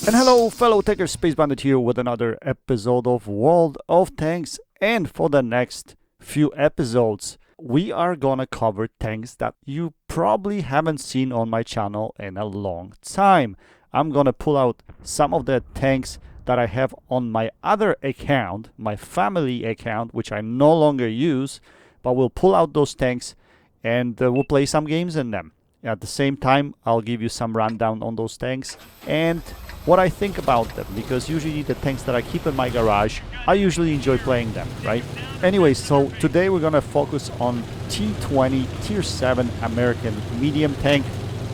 And hello fellow Techers, Space Bandit here with another episode of World of Tanks. And for the next few episodes, we are gonna cover tanks that you probably haven't seen on my channel in a long time. I'm gonna pull out some of the tanks that I have on my other account, my family account, which I no longer use, but we'll pull out those tanks and we'll play some games in them. At the same time, I'll give you some rundown on those tanks and what I think about them, because usually the tanks that I keep in my garage, I usually enjoy playing them, right? Anyway, so today we're gonna focus on T20 Tier 7 American medium tank.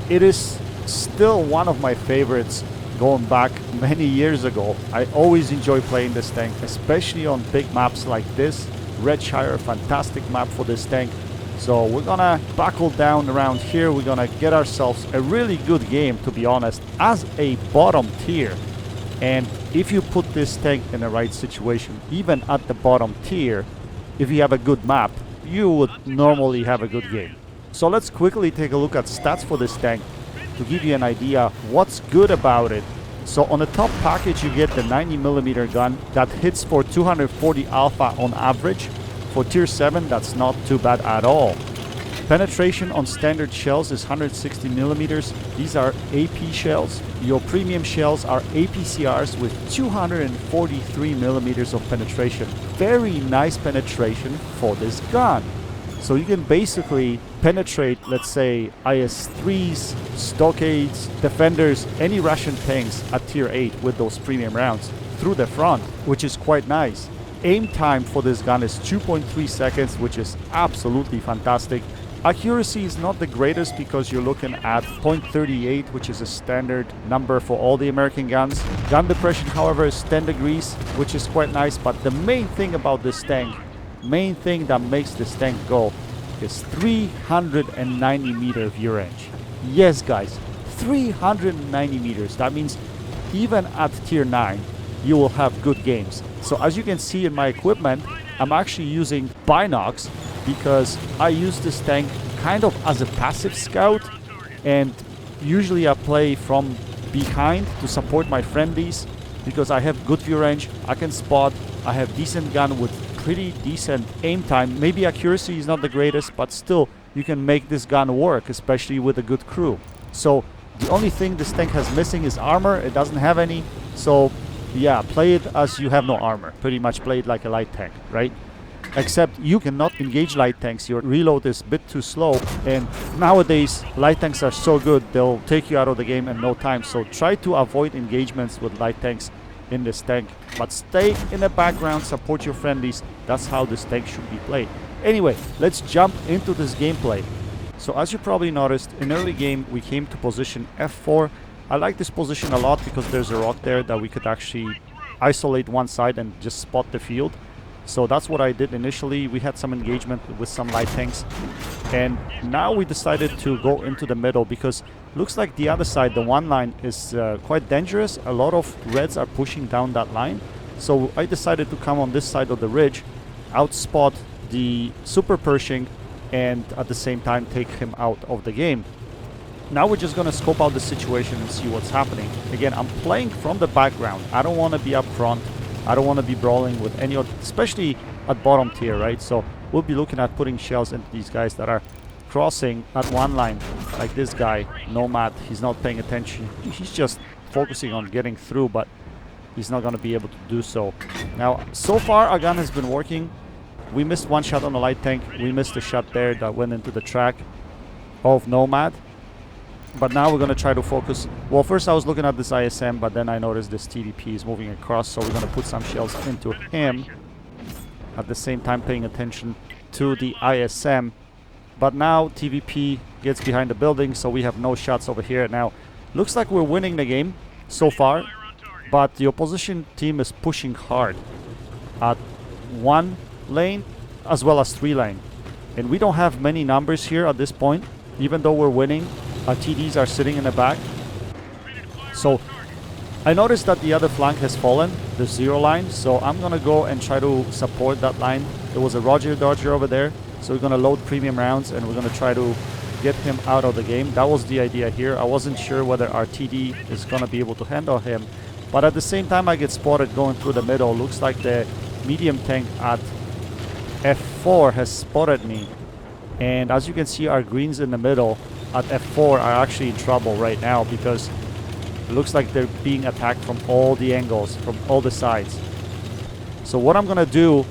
It is still one of my favorites going back many years ago. I always enjoy playing this tank, especially on big maps like this. Redshire, fantastic map for this tank. So we're gonna buckle down around here. We're gonna get ourselves a really good game, to be honest, as a bottom tier. And if you put this tank in the right situation, even at the bottom tier, if you have a good map, you would normally have a good game. So let's quickly take a look at stats for this tank to give you an idea what's good about it. So on the top package, you get the 90mm gun that hits for 240 alpha on average. For Tier 7, that's not too bad at all. Penetration on standard shells is 160mm. These are AP shells. Your premium shells are APCRs with 243mm of penetration. Very nice penetration for this gun. So you can basically penetrate, let's say, IS-3s, Stockades, Defenders, any Russian tanks at Tier 8 with those premium rounds through the front, which is quite nice. Aim time for this gun is 2.3 seconds, which is absolutely fantastic. Accuracy is not the greatest because you're looking at 0.38, which is a standard number for all the American guns. Gun depression, however, is 10 degrees, which is quite nice. But the main thing about this tank, main thing that makes this tank go, is 390 meter view range. Yes, guys, 390 meters. That means even at Tier 9, you will have good games. So as you can see in my equipment, I'm actually using binocs because I use this tank kind of as a passive scout, and usually I play from behind to support my friendlies because I have good view range, I can spot, I have decent gun with pretty decent aim time. Maybe accuracy is not the greatest, but still you can make this gun work, especially with a good crew. So the only thing this tank has missing is armor. It doesn't have any, so yeah, play it as you have no armor. Pretty much play it like a light tank, right? Except you cannot engage light tanks. Your reload is a bit too slow. And nowadays, light tanks are so good, they'll take you out of the game in no time. So try to avoid engagements with light tanks in this tank. But stay in the background, support your friendlies. That's how this tank should be played. Anyway, let's jump into this gameplay. So as you probably noticed, in early game, we came to position F4. I like this position a lot because there's a rock there that we could actually isolate one side and just spot the field. So that's what I did initially. We had some engagement with some light tanks, and now we decided to go into the middle because looks like the other side, the one line, is quite dangerous. A lot of reds are pushing down that line. So I decided to come on this side of the ridge, outspot the Super Pershing, and at the same time take him out of the game. Now we're just going to scope out the situation and see what's happening. Again, I'm playing from the background. I don't want to be up front. I don't want to be brawling with any of, especially at bottom tier, right? So we'll be looking at putting shells into these guys that are crossing at one line, like this guy, Nomad. He's not paying attention. He's just focusing on getting through, but he's not going to be able to do so. Now, so far, our gun has been working. We missed one shot on the light tank. We missed a shot there that went into the track of Nomad. But now we're going to try to focus. Well, first I was looking at this ISM, but then I noticed this TDP is moving across, so we're going to put some shells into him. At the same time paying attention to the ISM. But now TVP gets behind the building, so we have no shots over here. Now, looks like we're winning the game so far, but the opposition team is pushing hard at 1 lane as well as 3 lane. And we don't have many numbers here at this point, even though we're winning. Our TDs are sitting in the back. So I noticed that the other flank has fallen, the 0 line. So I'm going to go and try to support that line. There was a Roger Dodger over there. So we're going to load premium rounds and we're going to try to get him out of the game. That was the idea here. I wasn't sure whether our TD is going to be able to handle him. But at the same time, I get spotted going through the middle. Looks like the medium tank at F4 has spotted me. And as you can see, our greens in the middle at F4 are actually in trouble right now because it looks like they're being attacked from all the angles, from all the sides. So what I'm going to do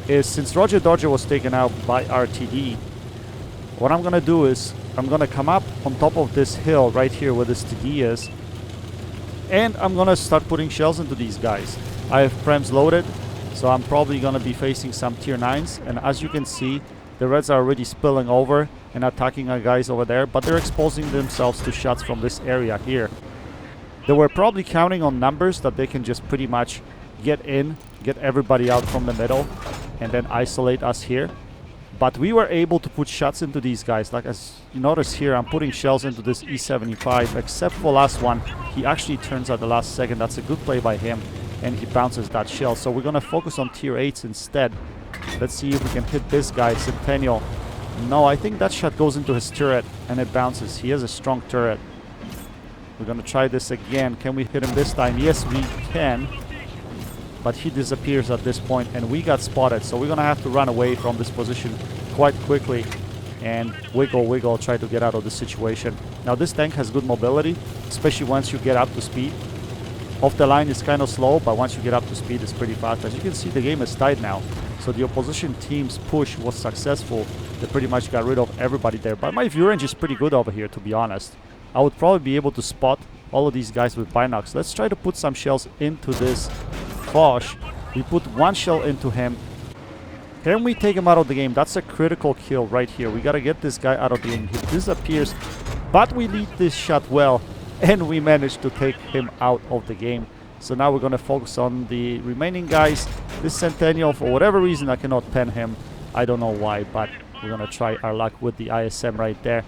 is, since Roger Dodger was taken out by RTD, what I'm going to do is I'm going to come up on top of this hill right here where this TD is, and I'm going to start putting shells into these guys. I have prems loaded, so I'm probably going to be facing some tier 9s, and as you can see, the Reds are already spilling over and attacking our guys over there, but they're exposing themselves to shots from this area here. They were probably counting on numbers that they can just pretty much get in, get everybody out from the middle, and then isolate us here. But we were able to put shots into these guys. Like as you notice here, I'm putting shells into this E75, except for last one. He actually turns at the last second. That's a good play by him, and he bounces that shell. So we're going to focus on tier 8s instead. Let's see if we can hit this guy, Centennial. No, I think that shot goes into his turret, and it bounces. He has a strong turret. We're going to try this again. Can we hit him this time? Yes, we can. But he disappears at this point, and we got spotted. So we're going to have to run away from this position quite quickly and wiggle, try to get out of the situation. Now, this tank has good mobility, especially once you get up to speed. Off the line is kind of slow, but once you get up to speed, it's pretty fast. As you can see, the game is tied now. So the opposition team's push was successful. They pretty much got rid of everybody there. But my view range is pretty good over here, to be honest. I would probably be able to spot all of these guys with binocs. Let's try to put some shells into this Foch. We put one shell into him. Can we take him out of the game? That's a critical kill right here. We got to get this guy out of the game. He disappears, but we lead this shot well, and we managed to take him out of the game. So now we're going to focus on the remaining guys. This Centennial, for whatever reason, I cannot pen him. I don't know why, but we're going to try our luck with the ISM right there.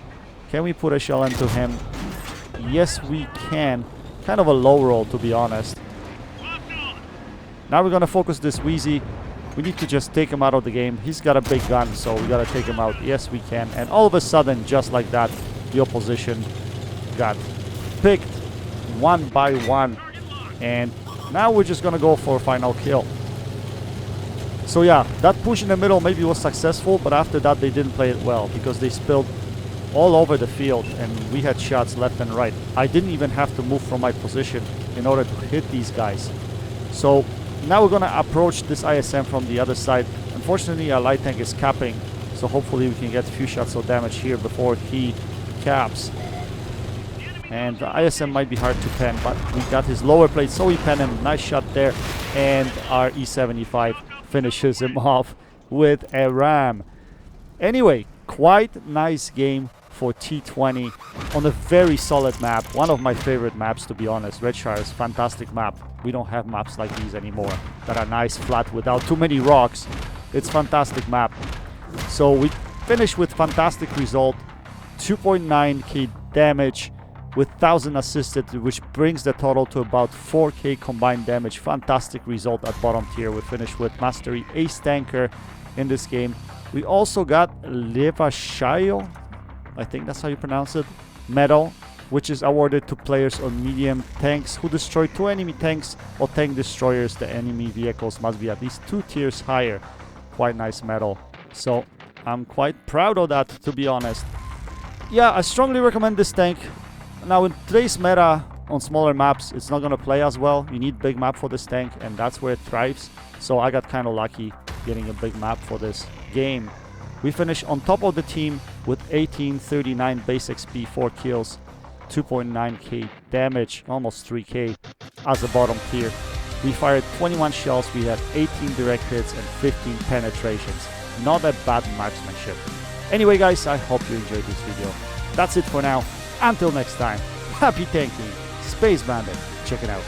Can we put a shell into him? Yes, we can. Kind of a low roll, to be honest. Now we're going to focus this Wheezy. We need to just take him out of the game. He's got a big gun, so we got to take him out. Yes, we can. And all of a sudden, just like that, the opposition got picked one by one. And now we're just going to go for a final kill. So yeah, that push in the middle maybe was successful, but after that they didn't play it well because they spilled all over the field and we had shots left and right. I didn't even have to move from my position in order to hit these guys. So now we're going to approach this ISM from the other side. Unfortunately, our light tank is capping, so hopefully we can get a few shots of damage here before he caps. And the ISM might be hard to pen, but we got his lower plate, so we pen him. Nice shot there, and our E75 finishes him off with a ram. Anyway, quite nice game for T20 on a very solid map. One of my favorite maps, to be honest. Redshire is a fantastic map. We don't have maps like these anymore that are nice, flat, without too many rocks. It's a fantastic map. So we finished with fantastic result. 2.9k damage with 1000 assisted, which brings the total to about 4k combined damage. Fantastic result at bottom tier. We finished with Mastery Ace Tanker in this game. We also got Levashayo, I think that's how you pronounce it, medal, which is awarded to players on medium tanks who destroy 2 enemy tanks or tank destroyers. The enemy vehicles must be at least 2 tiers higher. Quite nice medal. So I'm quite proud of that, to be honest. Yeah, I strongly recommend this tank. Now in today's meta on smaller maps, it's not going to play as well. You need big map for this tank, and that's where it thrives. So I got kind of lucky getting a big map for this game. We finished on top of the team with 1839 base XP, 4 kills, 2.9k damage, almost 3k as a bottom tier. We fired 21 shells, we had 18 direct hits and 15 penetrations. Not a bad marksmanship. Anyway guys, I hope you enjoyed this video. That's it for now. Until next time, happy tanking, Space Bandit, check it out.